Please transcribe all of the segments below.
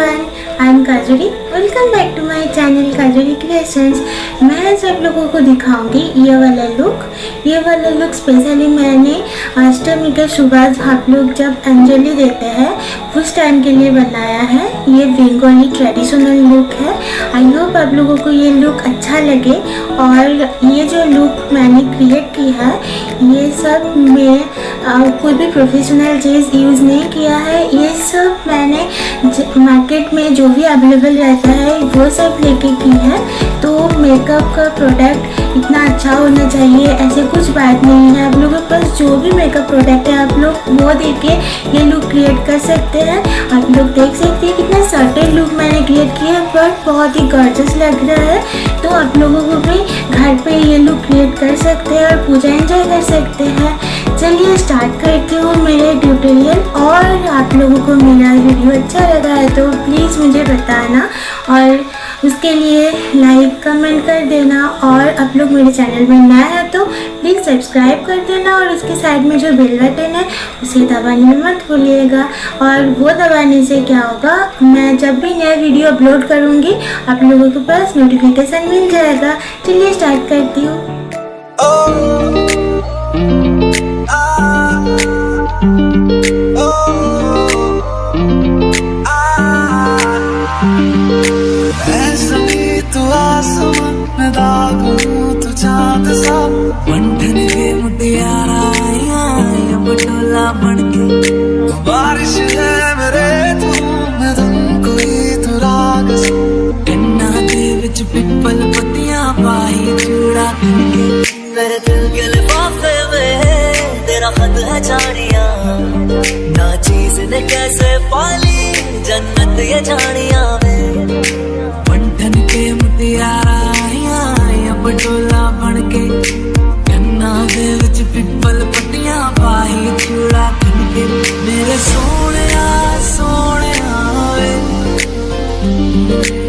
Everyone, I am Kajoli. Welcome back to my channel Kajoli creations. मैं सब लोगों को दिखाऊंगी ये वाला लुक स्पेशली मैंने अष्टमी के सुबह आप लोग जब अंजलि देते हैं उस टाइम के लिए बनाया है। ये बंगाली ट्रेडिशनल लुक है। आई होप आप लोगों को ये लुक अच्छा लगे। और ये जो लुक मैंने क्रिएट की है ये सब मैं कोई भी प्रोफेशनल चीज़ यूज़ नहीं किया है। ये सब मैंने मार्केट में जो भी अवेलेबल रहता है वो सब लेके की है। तो मेकअप का प्रोडक्ट इतना अच्छा होना चाहिए ऐसे कुछ बात नहीं है। आप लोगों के पास जो भी मेकअप प्रोडक्ट है आप लोग वो देके ये लुक क्रिएट कर सकते हैं। आप लोग देख सकते हैं कितना सटल लुक मैंने क्रिएट किया है बट बहुत ही गॉर्जियस लग रहा है। तो आप लोगों को भी घर पे ये लुक क्रिएट कर सकते हैं और पूजा एंजॉय कर सकते हैं। चलिए स्टार्ट करती हूँ मेरे ट्यूटोरियल। और आप लोगों को मेरा वीडियो अच्छा लगा है तो प्लीज़ मुझे बताना और उसके लिए लाइक कमेंट कर देना। और आप लोग मेरे चैनल में नया है तो प्लीज़ सब्सक्राइब कर देना और उसके साइड में जो बेल बटन है उसे दबाने में मत भूलिएगा। और वो दबाने से क्या होगा, मैं जब भी नया वीडियो अपलोड करूँगी आप लोगों के पास नोटिफिकेशन मिल जाएगा। चलिए स्टार्ट करती हूँ। तू चाँद सा बंधन के मुटियारा बटोला बनके बारिश है मेरे मैं कोई तू राग गन्ना दे विच पिपल पत्तियां पाई चूड़ा के मेरे दिल के लिफाफे में तेरा खत है जानिया ना चीज ने कैसे पाली जन्नत ये जानिया में बंधन के मुटियारा बटोला बनके गन्ना दे विच पिपल पत्तियां पाई चूड़ा बनके मेरे सोनिया वे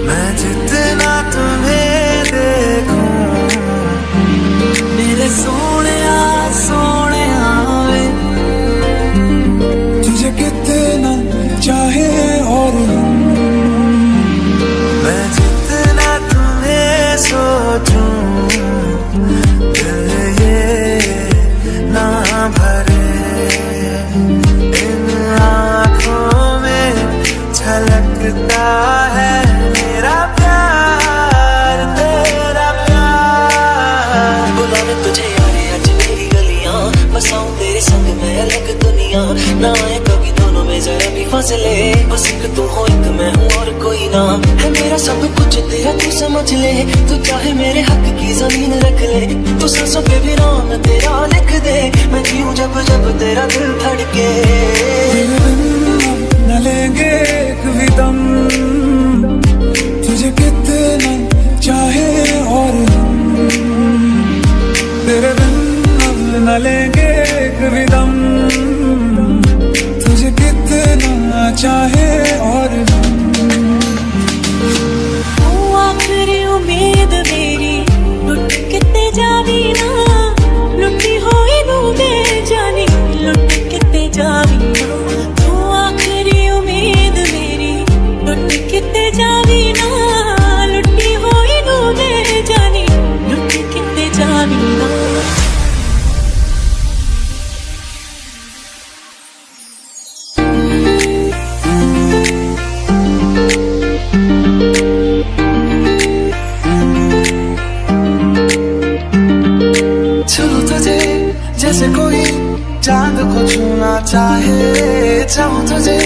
मैं जितना तुम्हें देखूं मेरे सोनिया वे तुझे कितना चाहे और मैं जितना तुम्हें सोचूं छलकता है मेरा प्यार तेरा प्यार। बुलाने तुझे यारे आज मेरी गलियां बसाऊं तेरे संग मैं अलग दुनिया ना आए कभी दोनों में जरा भी फासले बस एक तू हो एक मैं हूँ और कोई ना है मेरा सब कुछ तेरा तू समझ ले तू चाहे मेरे हक की जमीन रख ले तू सांसों पे भी नाम तेरा लिख दे मैं जीऊं जब जब तेरा दिल धड़के न लेंगे एक भी दम तुझे कितना चाहे और तेरे बिन न लेंगे एक भी दम तुझे कितना चाहे और आखिरी उम्मीद मेरी लुट किते जावी ना लुटी होई नू दे जानी लुट किते जावी ना किते जावी ना लुटी होई नू दे जानी लुट किते जावी ना। छू तुझे जैसे कोई चांद को छूना चाहे चाहूं तुझे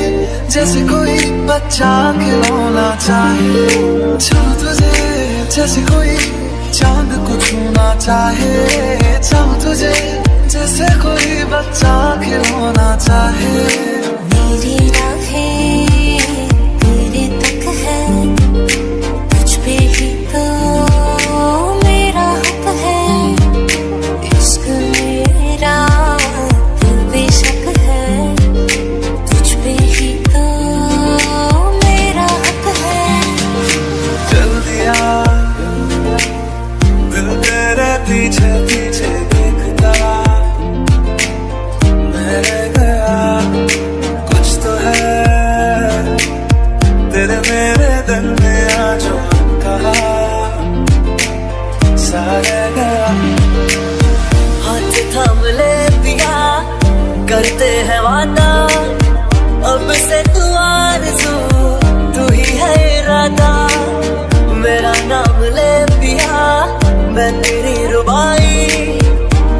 जैसे कोई बच्चा खिलौना चाहे छू तुझे जैसे कोई चांद को छूना चाहे चाहूं तुझे जैसे कोई बच्चा खिलौना चाहे मेरी राहें तेरे तक है तुझ पे ही तो मेरा हक है इश्क मेरा बेशक है तुझ पे ही तो मेरा हक है। चल दिया दिल तेरे पीछे पीछे देखता मैं रह गया कुछ तो है तेरे हाथ थाम ले पिया, करते हैं वादा, अब से तू आरज़ू, तू ही है इरादा। मेरा नाम ले पिया, मैं तेरी रुबाई,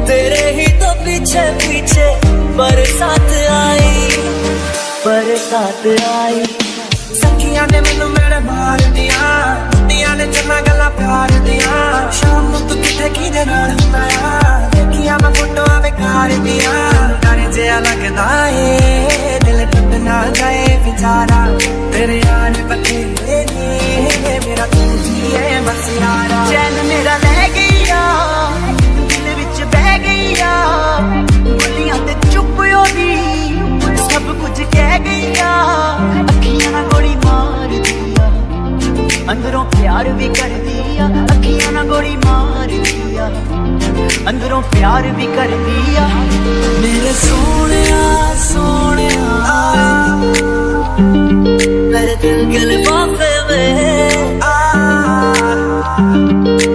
तेरे ही तो पीछे पीछे बरसात आई, बरसात आई। सखियां ने मैनू मेरे मार दिया, कुत्तियां ने चन्ना गल्लां प्यार दिया। शाम नूं तू किथे किदे नाल हुंदा आ, देखिया मैं फोटोआं बेकार दिया। डर जिहा लगदा ए, दिल टुट ना जाए बेचारा, तेरे यार बथेरे ने, मेरा तू ही है बस यारा। चैन मेरा लै गईया, दिल विच बह गईया, बोलियां ते चुप होगी, सब कुछ कह गईया। अखियां ना गोली मार दिया, अंदरों प्यार भी कर दिया। अखियां ना गोली मार दिया, अंदरों प्यार भी कर दिया। मेरे सोनिया सोनिया, मेरे दिल के लिफाफे में,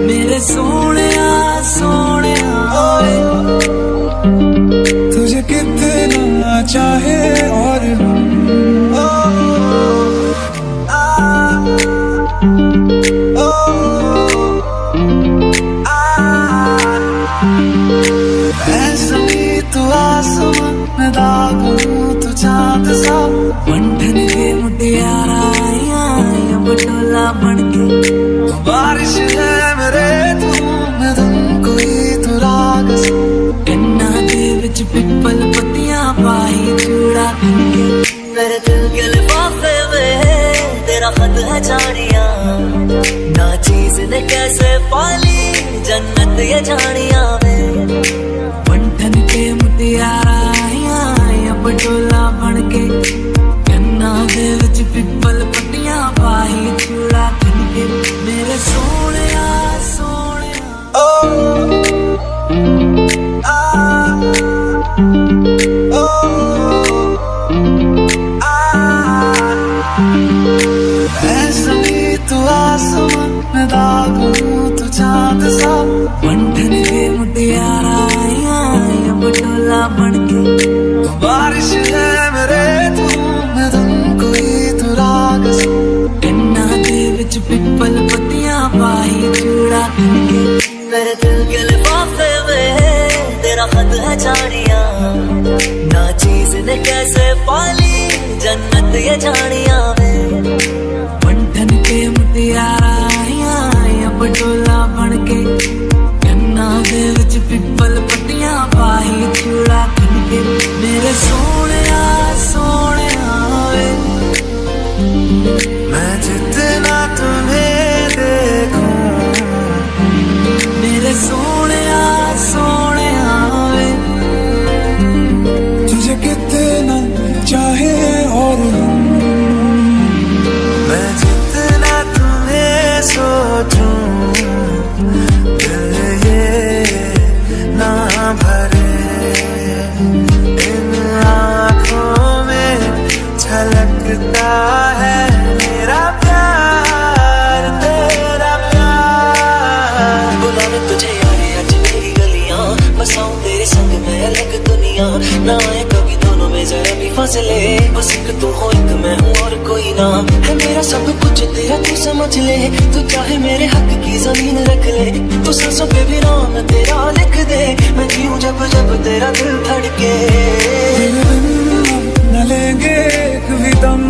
मेरे सोनिया सोनिया, तुझे कितना चाहे और तू चांद सा, बंधन के मुटियारा आया बटोला बनके। बारिश है मेरे तू, मैं तुम कोई तू राग सा, कन्ना दे विच पिपल पत्तियां पाई चूड़ा बनके। मेरे दिल के लिफाफे में तेरा खत है जानिया, ना चीज ने कैसे पाली जन्नत ये जानिया में। बंधन के मुटियारा आया बटोला बनके, कन्ना दे विच पिपल पत्तियां पाई चूड़ा बनके। मेरे सोनिया सोनिया, तू आसमां मैं दागूं तू चांद सा, बंधन के मुटियारा आया बटोला बनके। बारिश है मेरे तू, मैं तुम कोई तू राग सा, कन्ना दे विच पिपल पत्तियां पाई चूड़ा बनके। मेरे दिल के लिफाफे में तेरा खत है जानिया, ना चीज ने कैसे पाली जन्नत ये जानिया में। बंधन के मुटियारा आया बटोला बनके, कन्ना दे विच पिपल पत्तियां पाई चूड़ा बनके। मेरे सोनिया सोनिया वे, मैं जितना तुम्हें देखूं, मेरे सोनिया सोनिया वे, तुझे कितना चाहे और मैं जितना तुम्हें सोचूं, दिल ये ना भरे। इन आँखों में छलकता है मेरा प्यार, तेरा प्यार। बुलावे तुझे यारे आज मेरी गलियां, बसाऊं तेरे संग मैं अलग दुनिया, ना आए कभी दोनों में जरा भी फासले, बस एक तू हो एक मैं हूँ और कोई ना है। मेरा सब कुछ तेरा तू समझ ले, तू चाहे मेरे हक की जमीन रख ले, तू सांसों पे भी नाम तेरा लिख दे, मैं जीऊं जब जब तेरा दिल धड़के। न लेंगे एक भी दम,